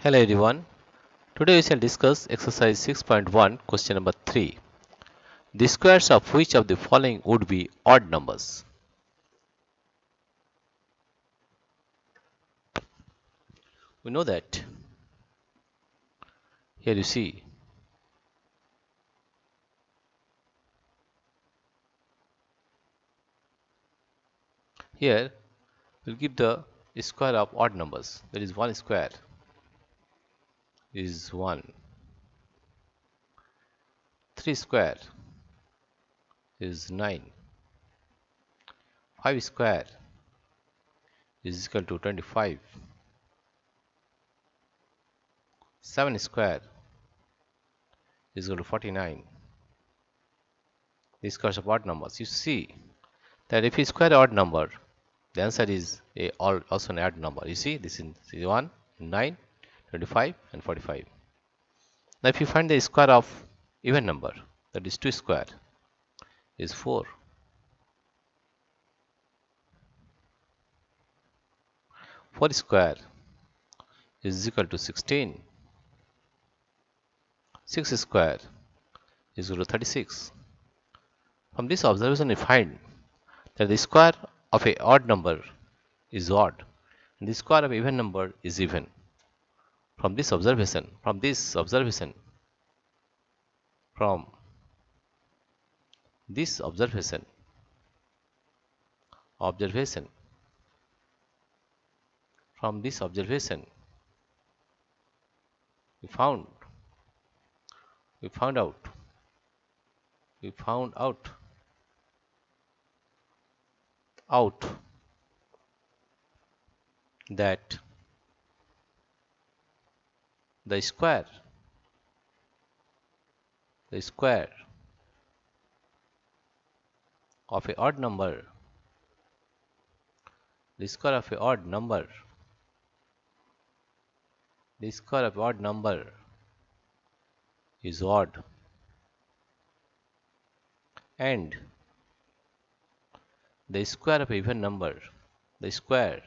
Hello everyone. Today we shall discuss exercise 6.1 question number 3. The squares of which of the following would be odd numbers? We know that here you see here we'll give the square of odd numbers. There is 1 square is 1, 3 square is 9, 5 square is equal to 25, 7 square is equal to 49. The squares of odd numbers. You see that if you square odd number, the answer is also an odd number. You see this is 1, 9, 25 and 45. Now if you find the square of even number, that is 2 square is 4, 4 square is equal to 16, 6 square is equal to 36. From this observation we find that the square of a odd number is odd and the square of even number is even. From this observation, from this observation, from this observation, we found out that the square of a odd number the square of a odd number is odd, and the square of a even number the square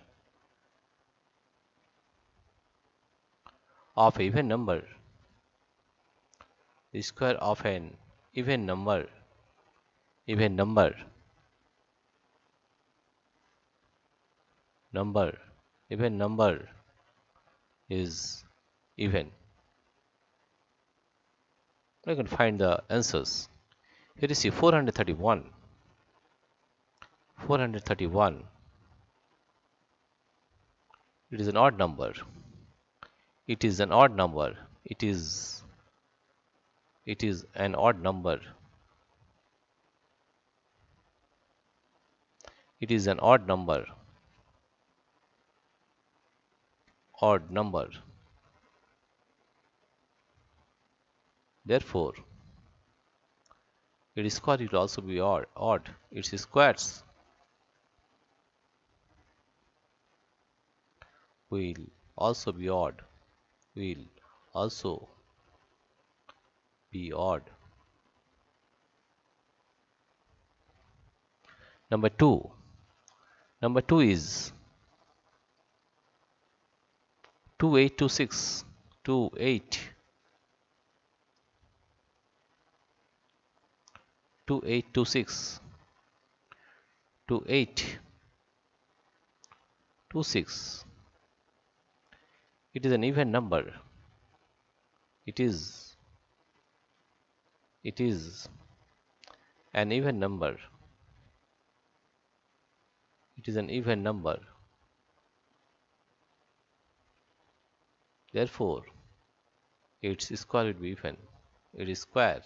of an even number is even. We can find the answers. Here you see 431. It is an odd number. It is an odd number. It is an odd number. It is an odd number. Odd number. Therefore, its square will also be odd. Its squares will also be odd. Number two is 2826. 2826. 2826. It is an even number. It is an even number. It is an even number. Therefore, its square will be even. Its square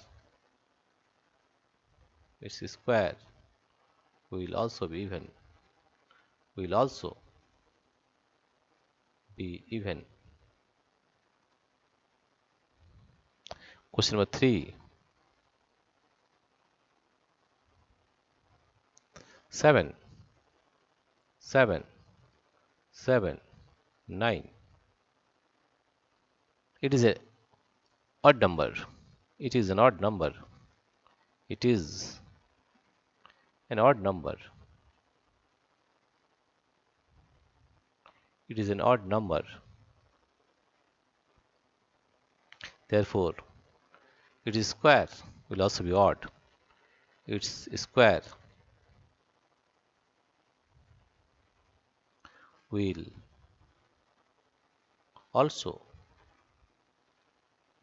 will also be even. Question number 3. 7, 9. It is an odd number. It is an odd number. It is an odd number. It is an odd number. Therefore, its square will also be odd. Its square will also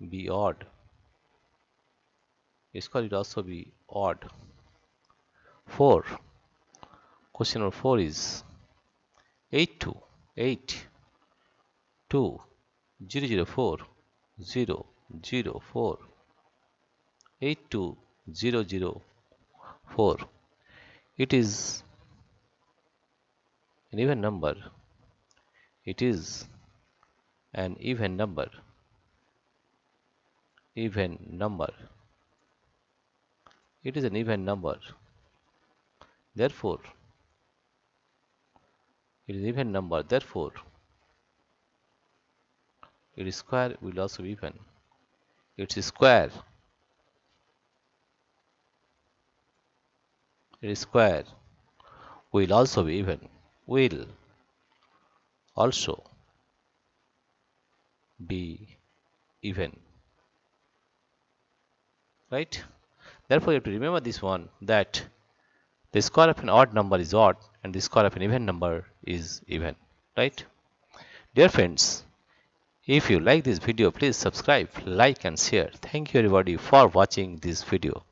be odd. Its square will also be odd. 4. Question number 4 is 8 2 8 2 0 0 4 0 0 4 8 2 0 0 4. It is an even number. It is an even number. Even number. It is an even number. Therefore, it is an even number. Therefore, its square will also be even. Its square. Its square will also be even. Will also be even. Right? Therefore, you have to remember this one, that the square of an odd number is odd and the square of an even number is even. Right? Dear friends, if you like this video, please subscribe, like and share. Thank you everybody for watching this video.